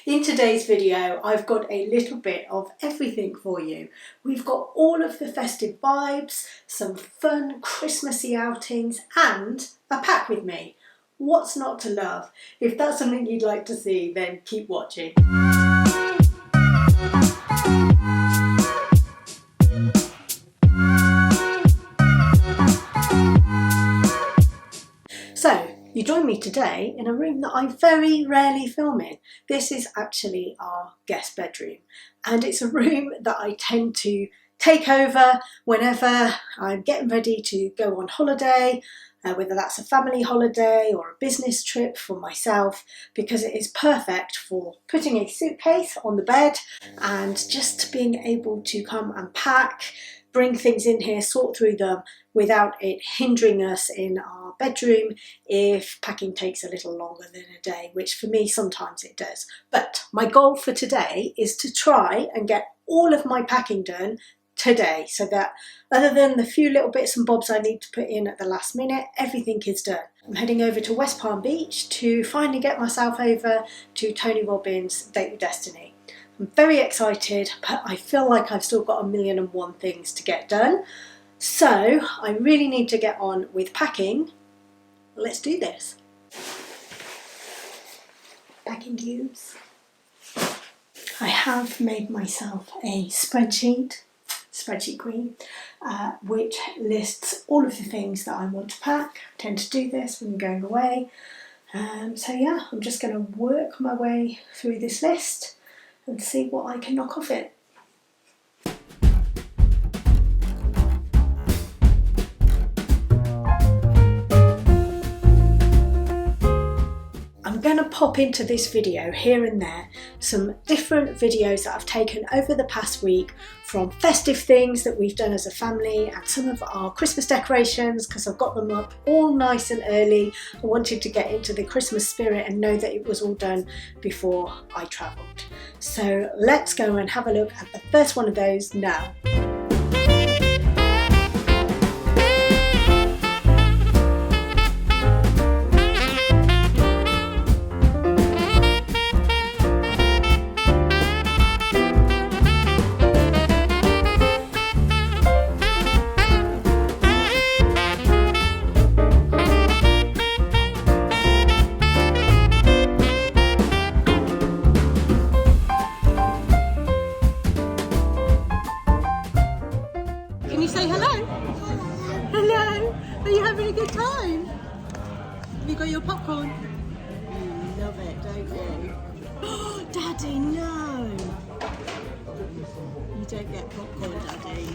In today's video, I've got a little bit of everything for you. We've got all of the festive vibes, some fun Christmassy outings, and a pack with me. What's not to love? If that's something you'd like to see, then keep watching. So, you join me today in a room that I very rarely film in. This is actually our guest bedroom, and it's a room that I tend to take over whenever I'm getting ready to go on holiday, whether that's a family holiday or a business trip for myself, because it is perfect for putting a suitcase on the bed and just being able to come and pack, bring things in here, sort through them without it hindering us in our bedroom if packing takes a little longer than a day, which for me sometimes it does. But my goal for today is to try and get all of my packing done today, so that other than the few little bits and bobs I need to put in at the last minute, everything is done. I'm heading over to West Palm Beach to finally get myself over to Tony Robbins' Date with Destiny. I'm very excited, but I feel like I've still got 1,000,001 things to get done. So I really need to get on with packing. Let's do this. Packing cubes. I have made myself a spreadsheet queen, which lists all of the things that I want to pack. I tend to do this when I'm going away. So yeah, I'm just going to work my way through this list and see what I can knock off it. I'm going to pop into this video here and there some different videos that I've taken over the past week, from festive things that we've done as a family and some of our Christmas decorations, because I've got them up all nice and early. I wanted to get into the Christmas spirit and know that it was all done before I travelled. So let's go and have a look at the first one of those now. Can you say hello? Hello! Are you having a good time? Have you got your popcorn? You love it, don't you? Oh, Daddy, no! You don't get popcorn, Daddy.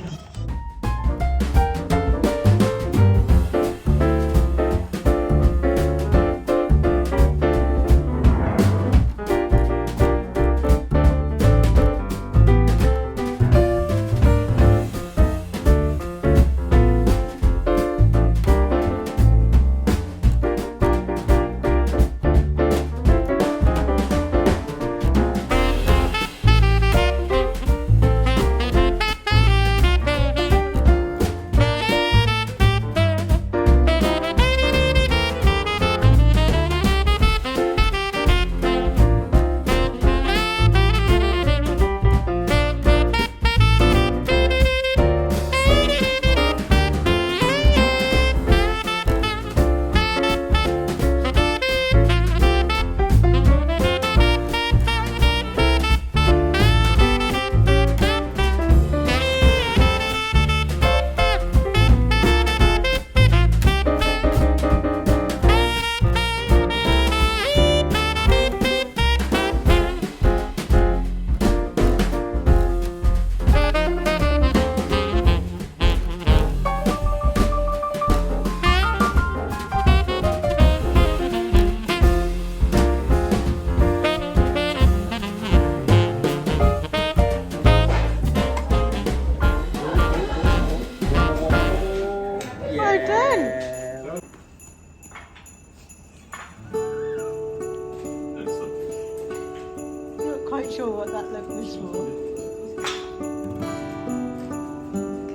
Quite sure what that look was for.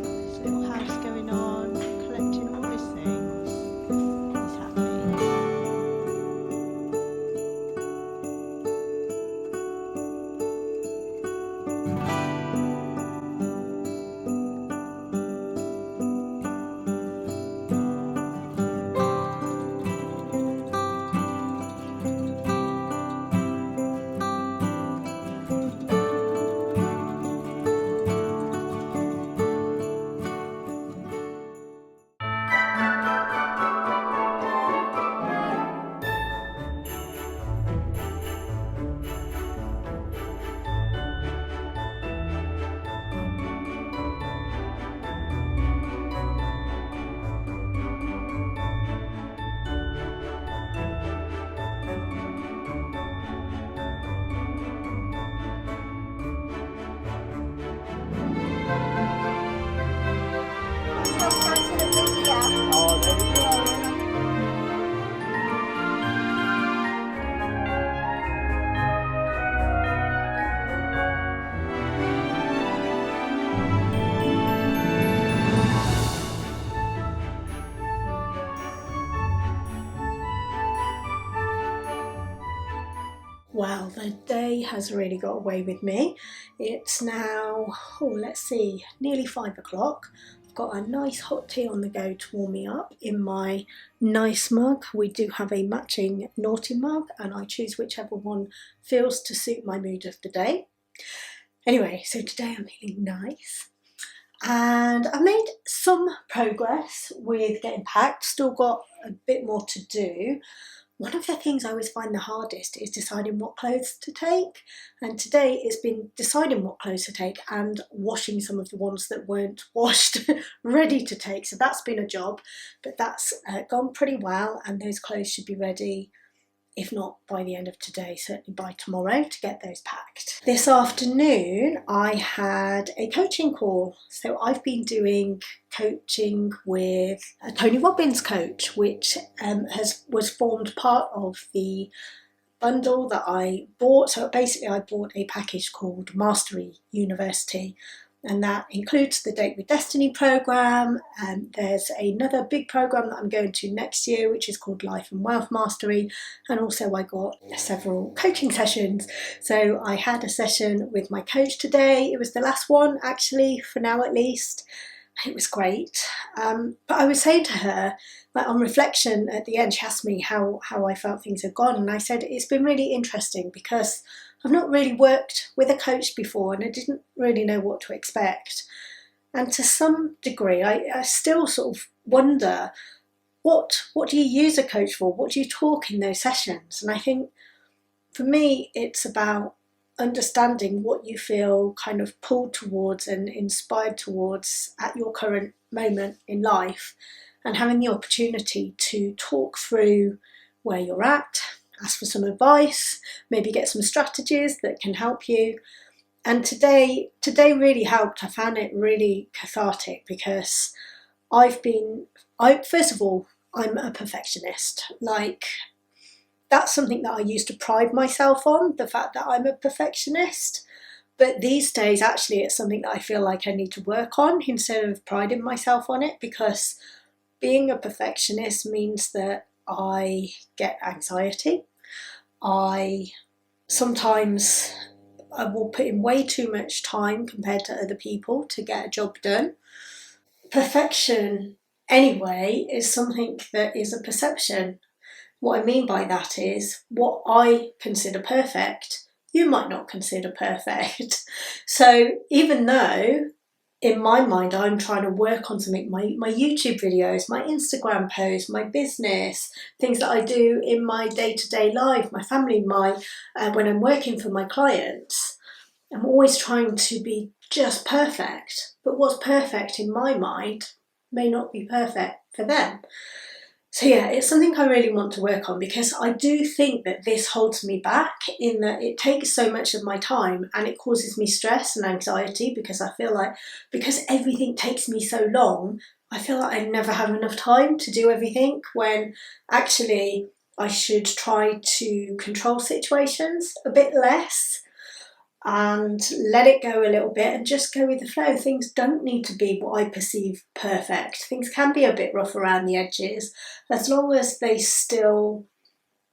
This little house going on, collecting all his things. He's happy. The day has really got away with me. It's now, let's see, nearly 5 o'clock. I've got a nice hot tea on the go to warm me up in my nice mug. We do have a matching naughty mug and I choose whichever one feels to suit my mood of the day. Anyway, so today I'm feeling nice. And I've made some progress with getting packed, still got a bit more to do. One of the things I always find the hardest is deciding what clothes to take, and today it's been deciding what clothes to take and washing some of the ones that weren't washed ready to take. So that's been a job, but that's gone pretty well, and those clothes should be ready, if not by the end of today, certainly by tomorrow, to get those packed. This afternoon I had a coaching call. So I've been doing coaching with a Tony Robbins coach, which was formed part of the bundle that I bought. So basically I bought a package called Mastery University, and that includes the Date with Destiny program, and there's another big program that I'm going to next year which is called Life and Wealth Mastery, and also I got several coaching sessions. So I had a session with my coach today. It was the last one actually, for now at least. It was great, but I was saying to her, like on reflection at the end, she asked me how I felt things had gone, and I said it's been really interesting because I've not really worked with a coach before and I didn't really know what to expect. And to some degree, I still sort of wonder, what do you use a coach for? What do you talk in those sessions? And I think for me, it's about understanding what you feel kind of pulled towards and inspired towards at your current moment in life, and having the opportunity to talk through where you're at, ask for some advice, maybe get some strategies that can help you. And today really helped. I found it really cathartic because first of all, I'm a perfectionist. Like, that's something that I used to pride myself on, the fact that I'm a perfectionist. But these days, actually, it's something that I feel like I need to work on instead of priding myself on it, because being a perfectionist means that I get anxiety. Sometimes I will put in way too much time compared to other people to get a job done. Perfection, anyway, is something that is a perception. What I mean by that is what I consider perfect, you might not consider perfect. So even though in my mind I'm trying to work on something, my YouTube videos, my Instagram posts, my business, things that I do in my day-to-day life, my family, when I'm working for my clients, I'm always trying to be just perfect. But what's perfect in my mind may not be perfect for them. So yeah, it's something I really want to work on, because I do think that this holds me back in that it takes so much of my time and it causes me stress and anxiety, because I feel like because everything takes me so long, I feel like I never have enough time to do everything, when actually I should try to control situations a bit less and let it go a little bit and just go with the flow. Things don't need to be what I perceive perfect. Things can be a bit rough around the edges, as long as they still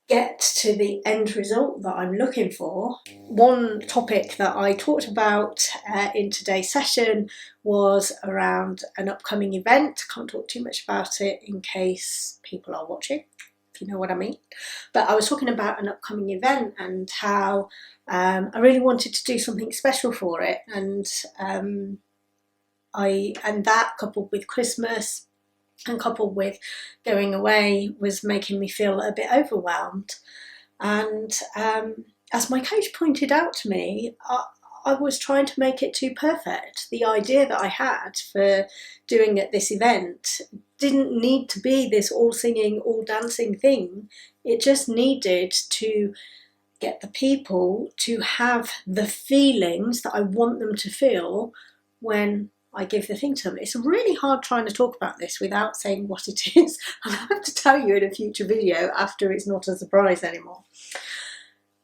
get to the end result that I'm looking for. One topic that I talked about in today's session was around an upcoming event. Can't talk too much about it in case people are watching, if you know what I mean. But I was talking about an upcoming event and how I really wanted to do something special for it, and that coupled with Christmas and coupled with going away was making me feel a bit overwhelmed. And as my coach pointed out to me, I was trying to make it too perfect. The idea that I had for doing at this event didn't need to be this all singing, all dancing thing. It just needed to get the people to have the feelings that I want them to feel when I give the thing to them. It's really hard trying to talk about this without saying what it is. I'll have to tell you in a future video after it's not a surprise anymore.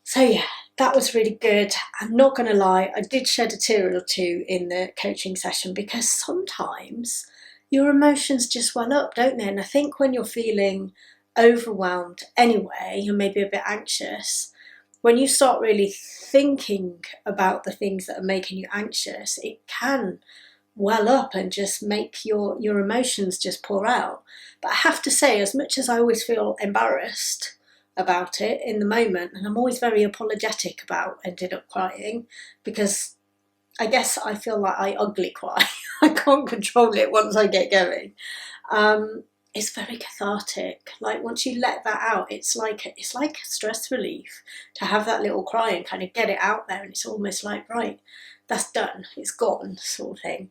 So yeah, that was really good. I'm not going to lie, I did shed a tear or two in the coaching session, because sometimes your emotions just well up, don't they? And I think when you're feeling overwhelmed anyway, and maybe a bit anxious, when you start really thinking about the things that are making you anxious, it can well up and just make your emotions just pour out. But I have to say, as much as I always feel embarrassed about it in the moment, and I'm always very apologetic about ended up crying, because I guess I feel like I ugly cry. I can't control it once I get going. It's very cathartic. Like once you let that out, it's like a stress relief to have that little cry and kind of get it out there, and it's almost like, right, that's done, it's gone, sort of thing.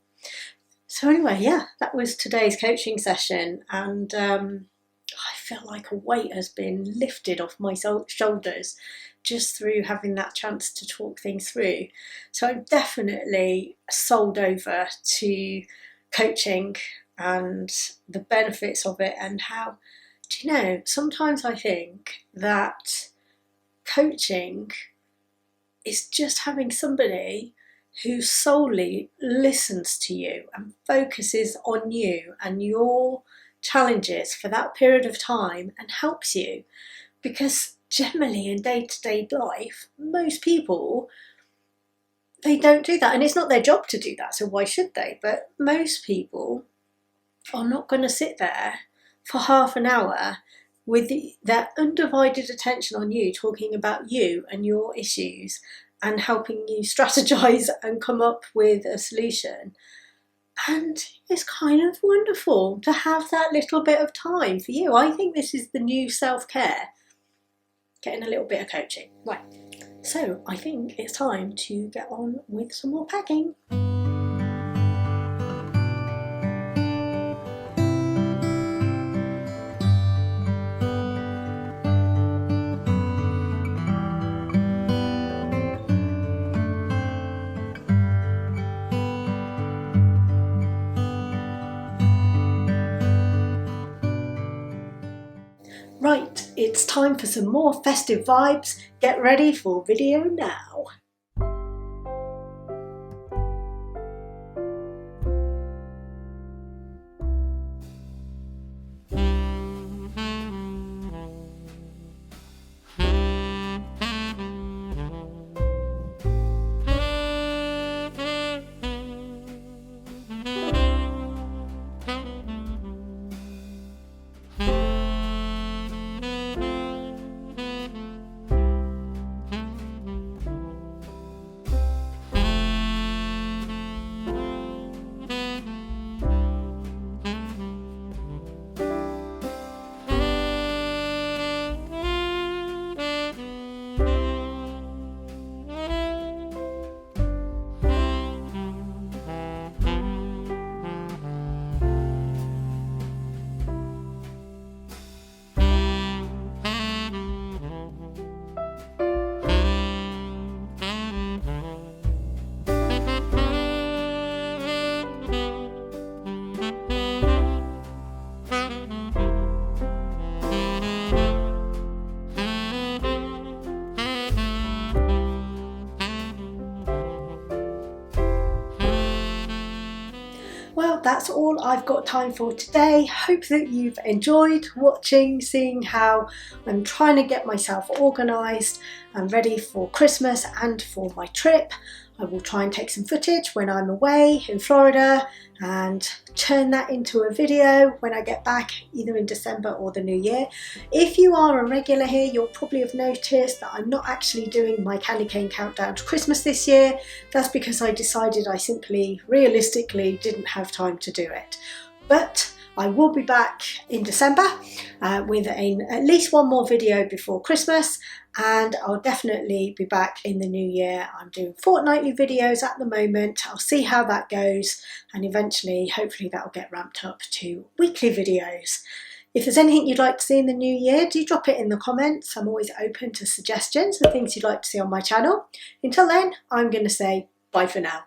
So anyway, yeah, that was today's coaching session, and I feel like a weight has been lifted off my shoulders just through having that chance to talk things through. So I'm definitely sold over to coaching and the benefits of it, and how, do you know, sometimes I think that coaching is just having somebody who solely listens to you and focuses on you and your challenges for that period of time and helps you. Because generally in day-to-day life, most people, they don't do that, and it's not their job to do that, so why should they? But most people are not going to sit there for half an hour with their undivided attention on you, talking about you and your issues and helping you strategize and come up with a solution. And it's kind of wonderful to have that little bit of time for you. I think this is the new self-care, getting a little bit of coaching. Right, so I think it's time to get on with some more packing. Right, it's time for some more festive vibes. Get ready for video now. Well, that's all I've got time for today. Hope that you've enjoyed watching, seeing how I'm trying to get myself organised and ready for Christmas and for my trip. I will try and take some footage when I'm away in Florida and turn that into a video when I get back, either in December or the new year. If you are a regular here, you'll probably have noticed that I'm not actually doing my candy cane countdown to Christmas this year. That's because I decided I simply, realistically, didn't have time to do it. But I will be back in December with at least one more video before Christmas, and I'll definitely be back in the new year. I'm doing fortnightly videos at the moment. I'll see how that goes, and eventually, hopefully, that'll get ramped up to weekly videos. If there's anything you'd like to see in the new year, do drop it in the comments. I'm always open to suggestions and things you'd like to see on my channel. Until then, I'm going to say bye for now.